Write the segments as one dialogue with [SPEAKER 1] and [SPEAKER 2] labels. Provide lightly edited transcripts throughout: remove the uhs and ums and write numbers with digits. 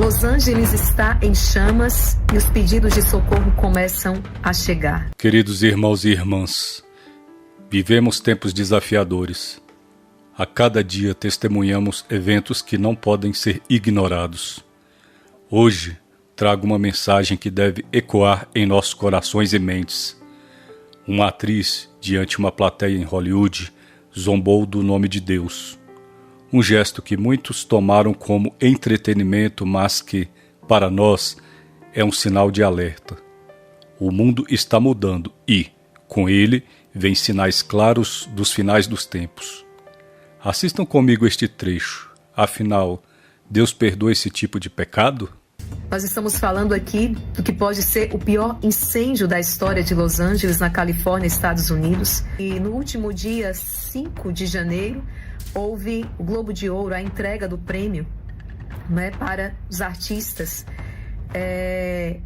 [SPEAKER 1] Los Angeles está em chamas e os pedidos de socorro começam a chegar.
[SPEAKER 2] Queridos irmãos e irmãs, vivemos tempos desafiadores. A cada dia testemunhamos eventos que não podem ser ignorados. Hoje, trago uma mensagem que deve ecoar em nossos corações e mentes. Uma atriz, diante de uma plateia em Hollywood, zombou do nome de Deus. Um gesto que muitos tomaram como entretenimento, mas que, para nós, é um sinal de alerta. O mundo está mudando e, com ele, vem sinais claros dos finais dos tempos. Assistam comigo este trecho. Afinal, Deus perdoa esse tipo de pecado?
[SPEAKER 1] Nós estamos falando aqui do que pode ser o pior incêndio da história de Los Angeles, na Califórnia, Estados Unidos. E no último dia 5 de janeiro, houve o Globo de Ouro, a entrega do prêmio, né, para os artistas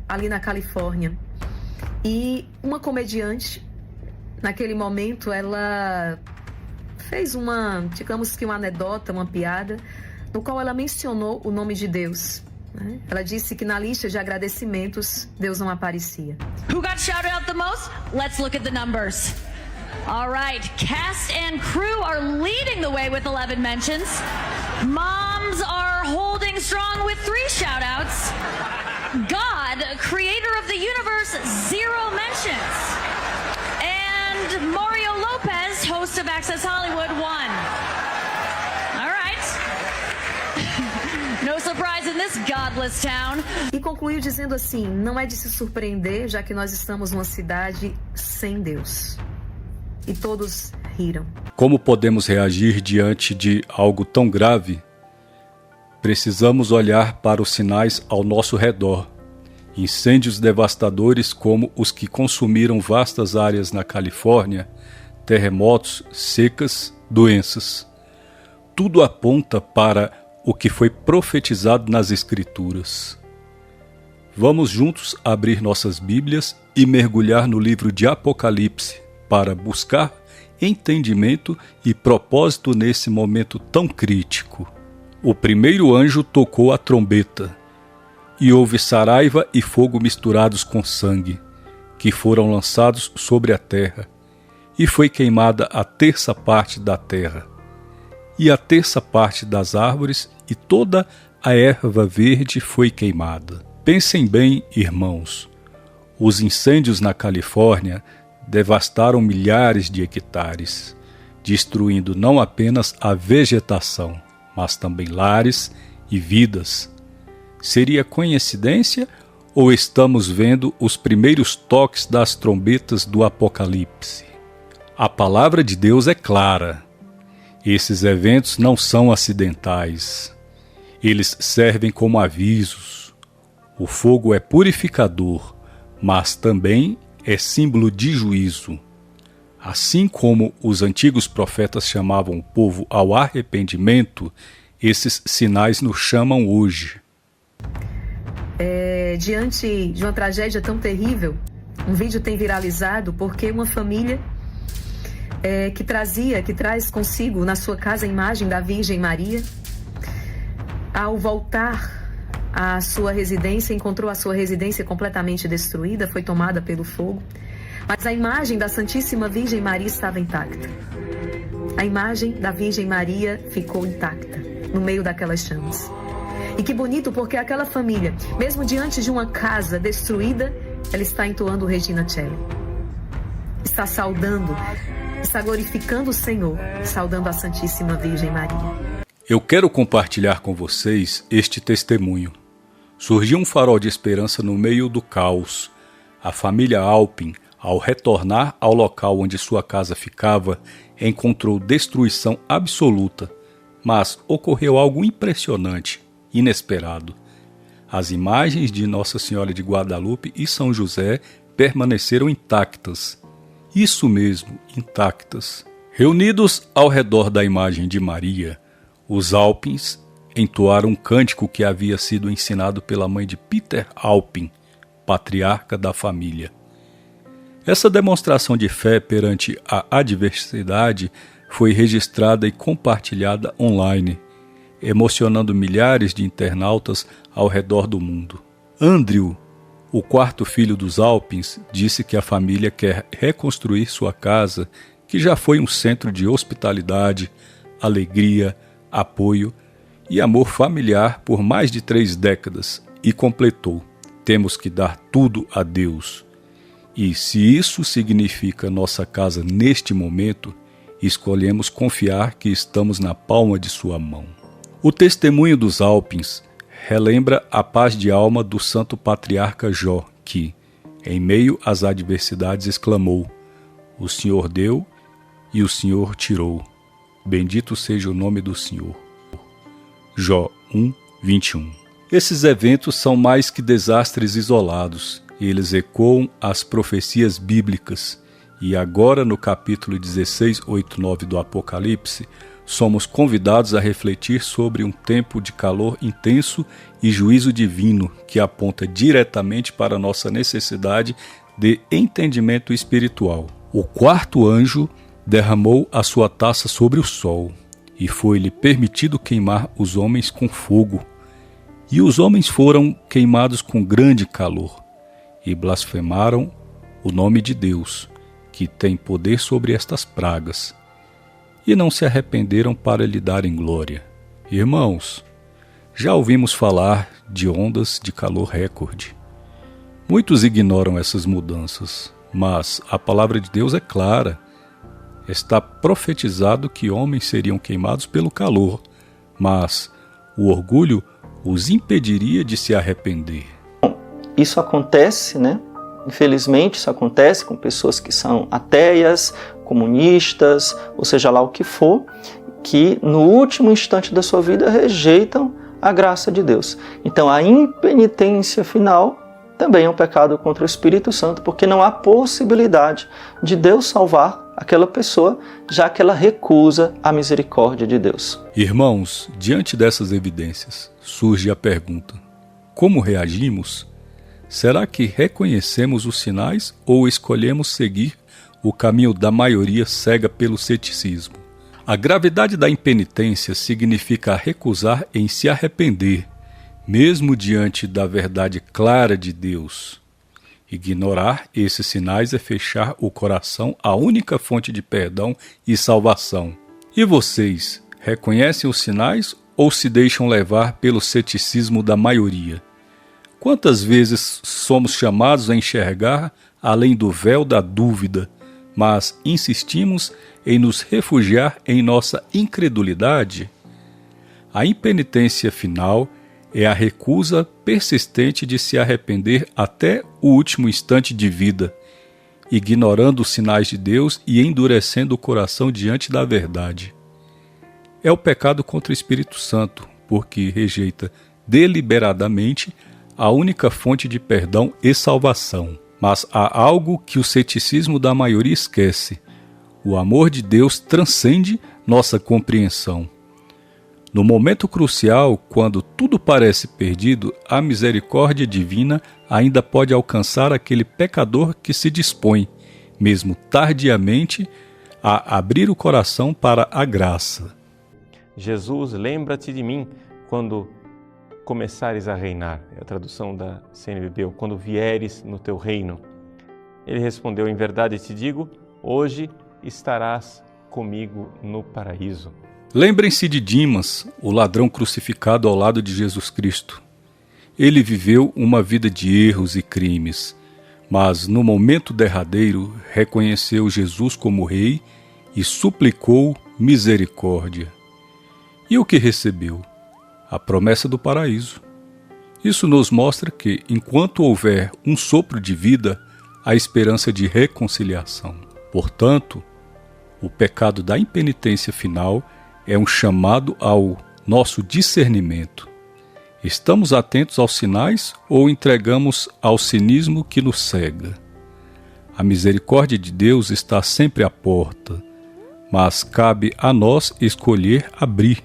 [SPEAKER 1] ali na Califórnia. E uma comediante, naquele momento, ela fez digamos que uma anedota, uma piada, no qual ela mencionou o nome de Deus. Ela disse que na lista de agradecimentos, Deus não aparecia.
[SPEAKER 3] Who got shouted out the most? Let's look at the numbers. All right, cast and crew are leading the way with 11 mentions. Moms are holding strong with 3 shout-outs. God, creator of the universe, 0 mentions. And Mario Lopez, host of Access Hollywood, 1. All right. No surprise in this godless town.
[SPEAKER 1] E concluiu dizendo assim: não é de se surpreender, já que nós estamos numa cidade sem Deus. E todos riram.
[SPEAKER 2] Como podemos reagir diante de algo tão grave? Precisamos olhar para os sinais ao nosso redor. Incêndios devastadores como os que consumiram vastas áreas na Califórnia, terremotos, secas, doenças. Tudo aponta para o que foi profetizado nas Escrituras. Vamos juntos abrir nossas Bíblias e mergulhar no livro de Apocalipse para buscar entendimento e propósito nesse momento tão crítico. O primeiro anjo tocou a trombeta, e houve saraiva e fogo misturados com sangue, que foram lançados sobre a terra, e foi queimada a 1/3 parte da terra, e a 1/3 parte das árvores, e toda a erva verde foi queimada. Pensem bem, irmãos, os incêndios na Califórnia devastaram milhares de hectares, destruindo não apenas a vegetação, mas também lares e vidas. Seria coincidência ou estamos vendo os primeiros toques das trombetas do Apocalipse? A palavra de Deus é clara. Esses eventos não são acidentais. Eles servem como avisos. O fogo é purificador, mas também é símbolo de juízo. Assim como os antigos profetas chamavam o povo ao arrependimento, esses sinais nos chamam hoje.
[SPEAKER 1] Diante de uma tragédia tão terrível, um vídeo tem viralizado porque uma família que traz consigo na sua casa a imagem da Virgem Maria, ao voltar à sua residência, encontrou a sua residência completamente destruída, foi tomada pelo fogo, mas a imagem da Santíssima Virgem Maria estava intacta. A imagem da Virgem Maria ficou intacta no meio daquelas chamas. E que bonito, porque aquela família, mesmo diante de uma casa destruída, ela está entoando o Regina Coeli. Está saudando, está glorificando o Senhor, saudando a Santíssima Virgem Maria.
[SPEAKER 2] Eu quero compartilhar com vocês este testemunho. Surgiu um farol de esperança no meio do caos. A família Alpin, ao retornar ao local onde sua casa ficava, encontrou destruição absoluta. Mas ocorreu algo impressionante, inesperado. As imagens de Nossa Senhora de Guadalupe e São José permaneceram intactas. Isso mesmo, intactas. Reunidos ao redor da imagem de Maria, os Alpins entoaram um cântico que havia sido ensinado pela mãe de Peter Alpin, patriarca da família. Essa demonstração de fé perante a adversidade foi registrada e compartilhada online. emocionando milhares de internautas ao redor do mundo. Andrew, o quarto filho dos Alpins, disse que a família quer reconstruir sua casa, que já foi um centro de hospitalidade, alegria, apoio e amor familiar por mais de 3 décadas, e completou: temos que dar tudo a Deus. E se isso significa nossa casa neste momento, escolhemos confiar que estamos na palma de sua mão. O testemunho dos Alpins relembra a paz de alma do santo patriarca Jó, que, em meio às adversidades, exclamou: o Senhor deu e o Senhor tirou. Bendito seja o nome do Senhor. Jó 1:21. Esses eventos são mais que desastres isolados. Eles ecoam as profecias bíblicas. E agora, no capítulo 16, 8, 9 do Apocalipse, somos convidados a refletir sobre um tempo de calor intenso e juízo divino que aponta diretamente para a nossa necessidade de entendimento espiritual. O quarto anjo derramou a sua taça sobre o sol, e foi-lhe permitido queimar os homens com fogo. E os homens foram queimados com grande calor, e blasfemaram o nome de Deus, que tem poder sobre estas pragas, e não se arrependeram para lhe darem glória. Irmãos, já ouvimos falar de ondas de calor recorde. Muitos ignoram essas mudanças, mas a palavra de Deus é clara. Está profetizado que homens seriam queimados pelo calor, mas o orgulho os impediria de se arrepender.
[SPEAKER 4] Isso acontece, né? Infelizmente, isso acontece com pessoas que são ateias, comunistas, ou seja lá o que for, que no último instante da sua vida rejeitam a graça de Deus. Então, a impenitência final também é um pecado contra o Espírito Santo, porque não há possibilidade de Deus salvar aquela pessoa, já que ela recusa a misericórdia de Deus.
[SPEAKER 2] Irmãos, diante dessas evidências, surge a pergunta: como reagimos? Será que reconhecemos os sinais ou escolhemos seguir o caminho da maioria cega pelo ceticismo? A gravidade da impenitência significa recusar em se arrepender, mesmo diante da verdade clara de Deus. Ignorar esses sinais é fechar o coração à única fonte de perdão e salvação. E vocês, reconhecem os sinais ou se deixam levar pelo ceticismo da maioria? Quantas vezes somos chamados a enxergar além do véu da dúvida, mas insistimos em nos refugiar em nossa incredulidade? A impenitência final é a recusa persistente de se arrepender até o último instante de vida, ignorando os sinais de Deus e endurecendo o coração diante da verdade. É o pecado contra o Espírito Santo, porque rejeita deliberadamente a única fonte de perdão e salvação. Mas há algo que o ceticismo da maioria esquece: o amor de Deus transcende nossa compreensão. No momento crucial, quando tudo parece perdido, a misericórdia divina ainda pode alcançar aquele pecador que se dispõe, mesmo tardiamente, a abrir o coração para a graça.
[SPEAKER 5] Jesus, lembra-te de mim quando começares a reinar. É a tradução da CNBB, ou quando vieres no teu reino. Ele respondeu: em verdade te digo, hoje estarás comigo no paraíso.
[SPEAKER 2] Lembrem-se de Dimas, o ladrão crucificado ao lado de Jesus Cristo. Ele viveu uma vida de erros e crimes, mas no momento derradeiro reconheceu Jesus como rei e suplicou misericórdia. E o que recebeu? A promessa do paraíso. Isso nos mostra que, enquanto houver um sopro de vida, há esperança de reconciliação. Portanto, o pecado da impenitência final é um chamado ao nosso discernimento. Estamos atentos aos sinais ou entregamos ao cinismo que nos cega? A misericórdia de Deus está sempre à porta, mas cabe a nós escolher abrir.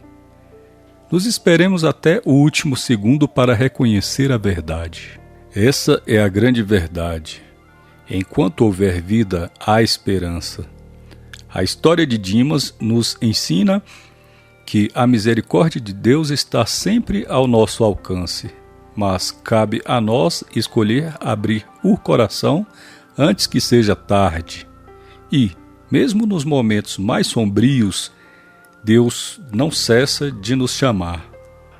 [SPEAKER 2] Nos esperemos até o último segundo para reconhecer a verdade. Essa é a grande verdade. Enquanto houver vida, há esperança. A história de Dimas nos ensina que a misericórdia de Deus está sempre ao nosso alcance, mas cabe a nós escolher abrir o coração antes que seja tarde. E, mesmo nos momentos mais sombrios, Deus não cessa de nos chamar.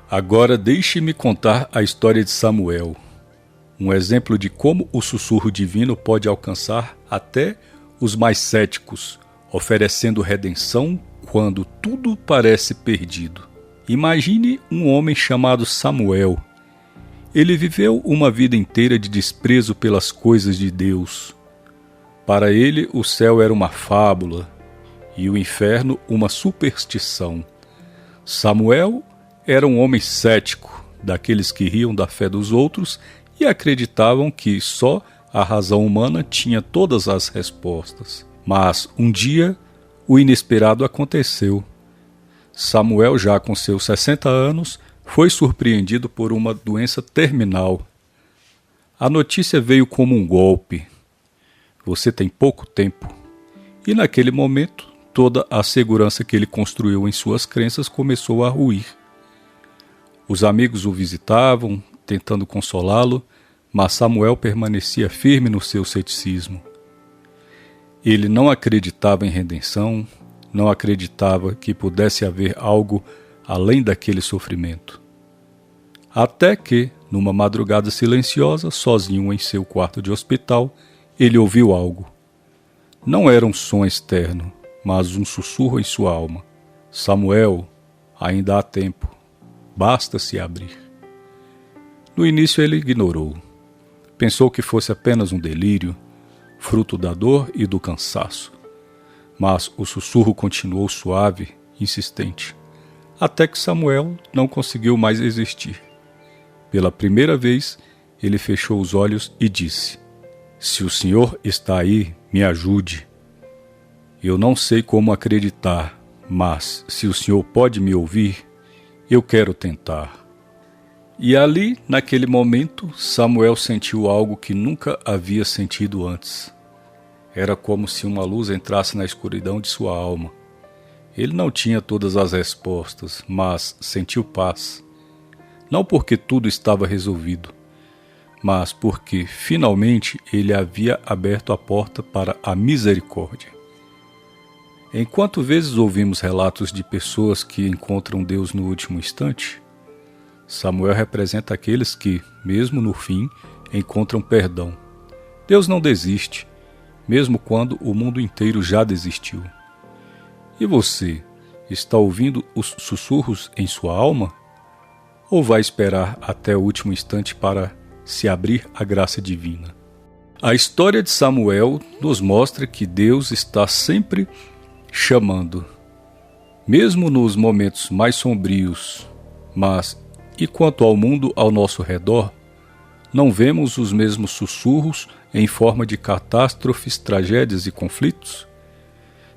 [SPEAKER 2] Agora deixe-me contar a história de Samuel, um exemplo de como o sussurro divino pode alcançar até os mais céticos, oferecendo redenção quando tudo parece perdido. Imagine um homem chamado Samuel. Ele viveu uma vida inteira de desprezo pelas coisas de Deus. Para ele, o céu era uma fábula e o inferno uma superstição. Samuel era um homem cético, daqueles que riam da fé dos outros e acreditavam que só a razão humana tinha todas as respostas. Mas um dia, o inesperado aconteceu. Samuel, já com seus 60 anos, foi surpreendido por uma doença terminal. A notícia veio como um golpe. Você tem pouco tempo. E naquele momento, toda a segurança que ele construiu em suas crenças começou a ruir. Os amigos o visitavam, tentando consolá-lo, mas Samuel permanecia firme no seu ceticismo. Ele não acreditava em redenção, não acreditava que pudesse haver algo além daquele sofrimento. Até que, numa madrugada silenciosa, sozinho em seu quarto de hospital, ele ouviu algo. Não era um som externo, mas um sussurro em sua alma. Samuel, ainda há tempo, basta se abrir. No início ele ignorou. Pensou que fosse apenas um delírio, fruto da dor e do cansaço. Mas o sussurro continuou suave, insistente, até que Samuel não conseguiu mais resistir. Pela primeira vez, ele fechou os olhos e disse: "Se o Senhor está aí, me ajude. Eu não sei como acreditar, mas se o Senhor pode me ouvir, eu quero tentar." E ali, naquele momento, Samuel sentiu algo que nunca havia sentido antes. Era como se uma luz entrasse na escuridão de sua alma. Ele não tinha todas as respostas, mas sentiu paz. Não porque tudo estava resolvido, mas porque, finalmente, ele havia aberto a porta para a misericórdia. Enquanto vezes ouvimos relatos de pessoas que encontram Deus no último instante, Samuel representa aqueles que, mesmo no fim, encontram perdão. Deus não desiste, mesmo quando o mundo inteiro já desistiu. E você, está ouvindo os sussurros em sua alma? Ou vai esperar até o último instante para se abrir à graça divina? A história de Samuel nos mostra que Deus está sempre chamando, mesmo nos momentos mais sombrios. Mas, e quanto ao mundo ao nosso redor, não vemos os mesmos sussurros em forma de catástrofes, tragédias e conflitos?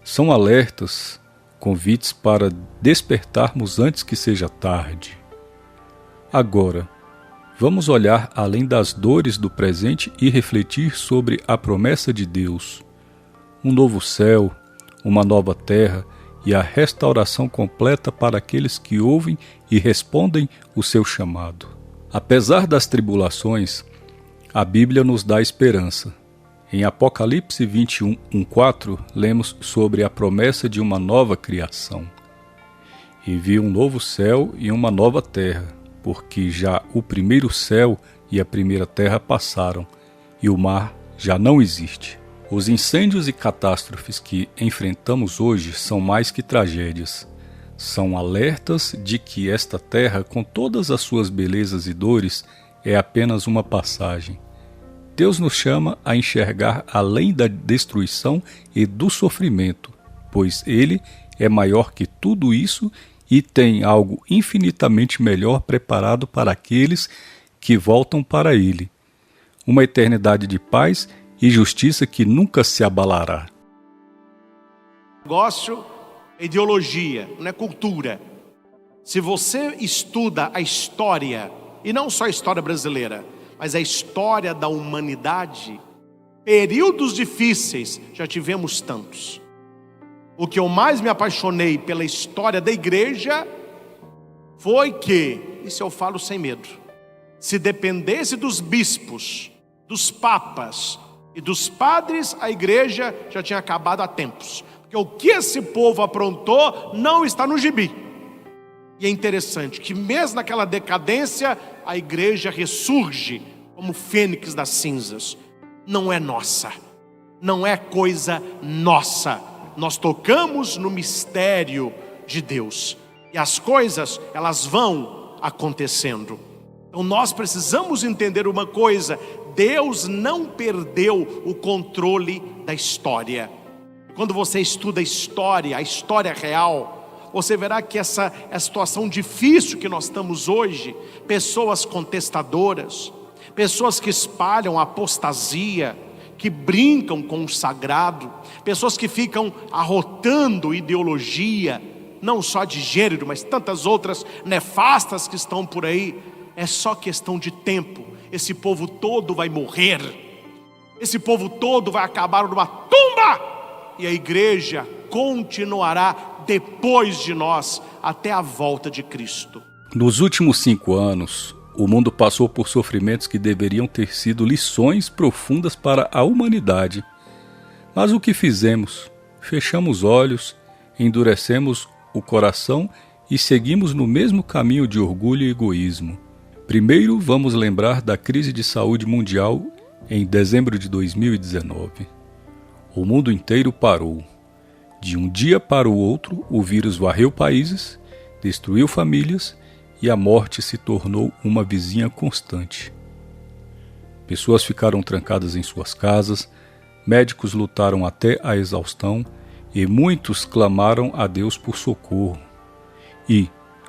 [SPEAKER 2] São alertas, convites para despertarmos antes que seja tarde. Agora, vamos olhar além das dores do presente e refletir sobre a promessa de Deus. Um novo céu, uma nova terra e a restauração completa para aqueles que ouvem e respondem o seu chamado. Apesar das tribulações, a Bíblia nos dá esperança. Em Apocalipse 21:4, lemos sobre a promessa de uma nova criação. "E vi um novo céu e uma nova terra, porque já o primeiro céu e a primeira terra passaram, e o mar já não existe." Os incêndios e catástrofes que enfrentamos hoje são mais que tragédias. São alertas de que esta terra, com todas as suas belezas e dores, é apenas uma passagem. Deus nos chama a enxergar além da destruição e do sofrimento, pois Ele é maior que tudo isso e tem algo infinitamente melhor preparado para aqueles que voltam para Ele. Uma eternidade de paz e justiça que nunca se abalará.
[SPEAKER 6] Negócio é ideologia, não é cultura. Se você estuda a história, e não só a história brasileira, mas a história da humanidade, períodos difíceis já tivemos tantos. o que eu mais me apaixonei pela história da igreja foi que, isso eu falo sem medo, se dependesse dos bispos, dos papas e dos padres, a igreja já tinha acabado há tempos. Porque o que esse povo aprontou não está no gibi. E é interessante que mesmo naquela decadência, a igreja ressurge como fênix das cinzas. Não é nossa, não é coisa nossa. Nós tocamos no mistério de Deus. E as coisas, elas vão acontecendo. Então nós precisamos entender uma coisa: Deus não perdeu o controle da história. Quando você estuda a história real, você verá que essa é a situação difícil que nós estamos hoje. Pessoas contestadoras, pessoas que espalham a apostasia, que brincam com o sagrado, pessoas que ficam arrotando ideologia, não só de gênero, mas tantas outras nefastas que estão por aí. É só questão de tempo. Esse povo todo vai morrer. Esse povo todo vai acabar numa tumba. E a igreja continuará depois de nós, até a volta de Cristo.
[SPEAKER 2] Nos últimos 5 anos, o mundo passou por sofrimentos que deveriam ter sido lições profundas para a humanidade. Mas o que fizemos? Fechamos olhos, endurecemos o coração e seguimos no mesmo caminho de orgulho e egoísmo. Primeiro, vamos lembrar da crise de saúde mundial em dezembro de 2019. O mundo inteiro parou. De um dia para o outro, o vírus varreu países, destruiu famílias e a morte se tornou uma vizinha constante. Pessoas ficaram trancadas em suas casas, médicos lutaram até a exaustão e muitos clamaram a Deus por socorro. E,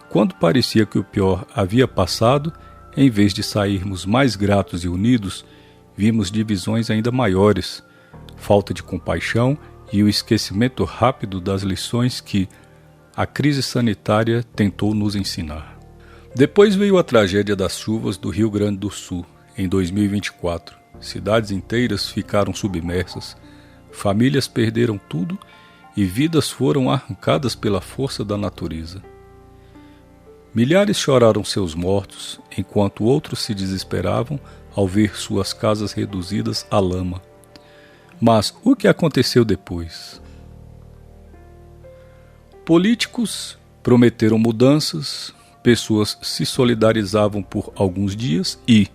[SPEAKER 2] quando parecia que o pior havia passado, em vez de sairmos mais gratos e unidos, vimos divisões ainda maiores, falta de compaixão e o esquecimento rápido das lições que a crise sanitária tentou nos ensinar. Depois veio a tragédia das chuvas do Rio Grande do Sul, em 2024. Cidades inteiras ficaram submersas, famílias perderam tudo e vidas foram arrancadas pela força da natureza. Milhares choraram seus mortos, enquanto outros se desesperavam ao ver suas casas reduzidas à lama. Mas o que aconteceu depois? Políticos prometeram mudanças, pessoas se solidarizavam por alguns dias e,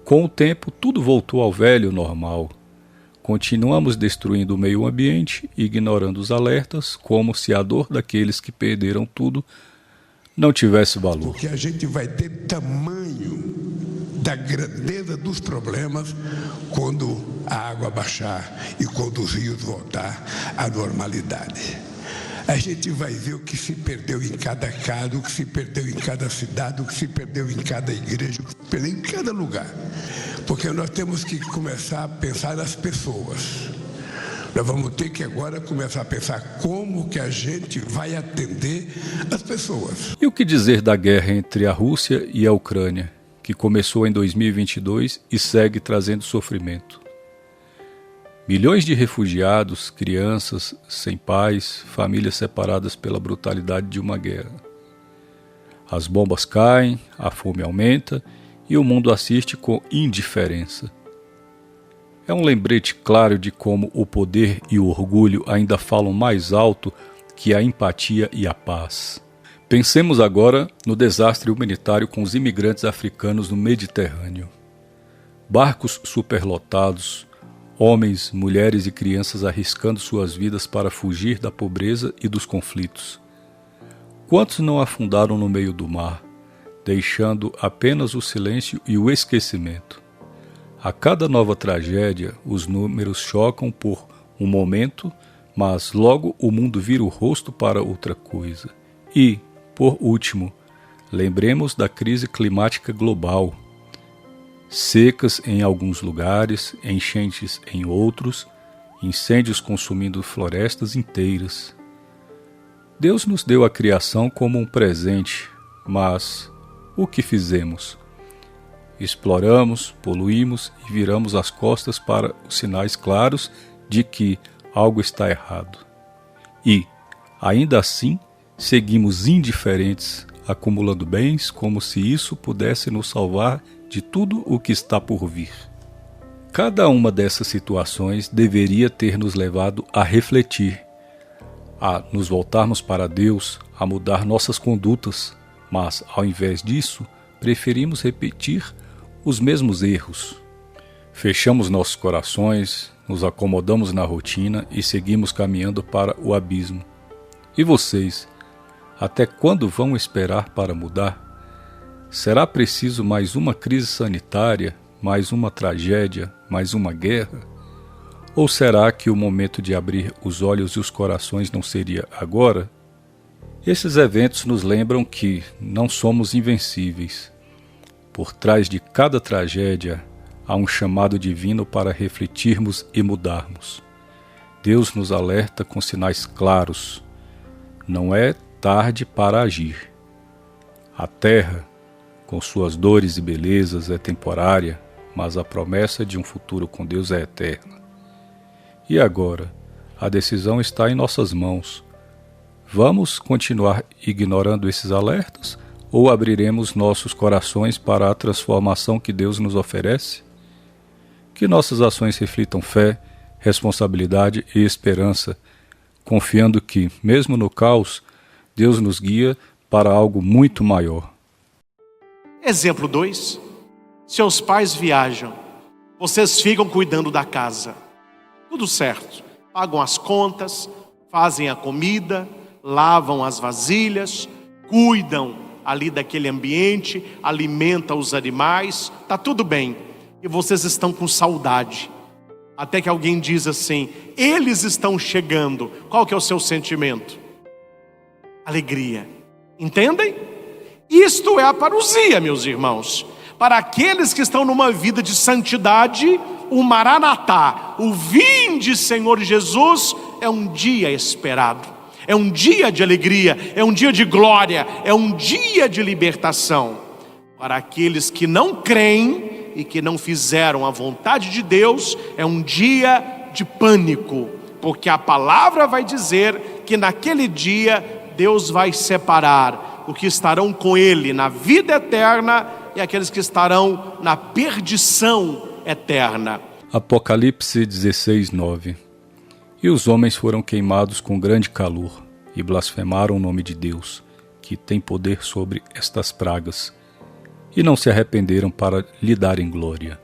[SPEAKER 2] com o tempo, tudo voltou ao velho normal. Continuamos destruindo o meio ambiente, ignorando os alertas, como se a dor daqueles que perderam tudo não tivesse valor.
[SPEAKER 7] Porque a gente vai ter tamanho da grandeza dos problemas quando a água baixar e quando os rios voltar à normalidade. A gente vai ver o que se perdeu em cada casa, o que se perdeu em cada cidade, o que se perdeu em cada igreja, o que se perdeu em cada lugar. Porque nós temos que começar a pensar nas pessoas. Nós vamos ter que agora começar a pensar como que a gente vai atender as pessoas.
[SPEAKER 2] E o que dizer da guerra entre a Rússia e a Ucrânia, que começou em 2022 e segue trazendo sofrimento? Milhões de refugiados, crianças sem pais, famílias separadas pela brutalidade de uma guerra. As bombas caem, a fome aumenta e o mundo assiste com indiferença. É um lembrete claro de como o poder e o orgulho ainda falam mais alto que a empatia e a paz. Pensemos agora no desastre humanitário com os imigrantes africanos no Mediterrâneo. Barcos superlotados, homens, mulheres e crianças arriscando suas vidas para fugir da pobreza e dos conflitos. Quantos não afundaram no meio do mar, deixando apenas o silêncio e o esquecimento? A cada nova tragédia, os números chocam por um momento, mas logo o mundo vira o rosto para outra coisa. E, por último, lembremos da crise climática global. Secas em alguns lugares, enchentes em outros, incêndios consumindo florestas inteiras. Deus nos deu a criação como um presente, mas o que fizemos? Exploramos, poluímos e viramos as costas para os sinais claros de que algo está errado. E, ainda assim, seguimos indiferentes, acumulando bens como se isso pudesse nos salvar de tudo o que está por vir. Cada uma dessas situações deveria ter nos levado a refletir, a nos voltarmos para Deus, a mudar nossas condutas, mas, ao invés disso, preferimos repetir os mesmos erros. Fechamos nossos corações, nos acomodamos na rotina e seguimos caminhando para o abismo. E vocês, até quando vão esperar para mudar? Será preciso mais uma crise sanitária, mais uma tragédia, mais uma guerra? Ou será que o momento de abrir os olhos e os corações não seria agora? Esses eventos nos lembram que não somos invencíveis. Por trás de cada tragédia, há um chamado divino para refletirmos e mudarmos. Deus nos alerta com sinais claros. Não é tarde para agir. A terra, com suas dores e belezas, é temporária, mas a promessa de um futuro com Deus é eterna. E agora, a decisão está em nossas mãos. Vamos continuar ignorando esses alertas ou abriremos nossos corações para a transformação que Deus nos oferece? Que nossas ações reflitam fé, responsabilidade e esperança, confiando que, mesmo no caos, Deus nos guia para algo muito maior.
[SPEAKER 6] Exemplo 2. Seus pais viajam, vocês ficam cuidando da casa. Tudo certo, pagam as contas, fazem a comida, lavam as vasilhas, cuidam ali daquele ambiente, alimentam os animais, tá tudo bem. E vocês estão com saudade. Até que alguém diz assim: eles estão chegando. Qual que é o seu sentimento? Alegria. Entendem? Isto é a parousia, meus irmãos. Para aqueles que estão numa vida de santidade, o Maranatá, o vinde Senhor Jesus, é um dia esperado. É um dia de alegria, é um dia de glória, é um dia de libertação. Para aqueles que não creem e que não fizeram a vontade de Deus, é um dia de pânico, porque a palavra vai dizer que naquele dia Deus vai separar os que estarão com Ele na vida eterna e aqueles que estarão na perdição eterna.
[SPEAKER 2] Apocalipse 16:9. E os homens foram queimados com grande calor e blasfemaram o nome de Deus, que tem poder sobre estas pragas, e não se arrependeram para lhe darem glória.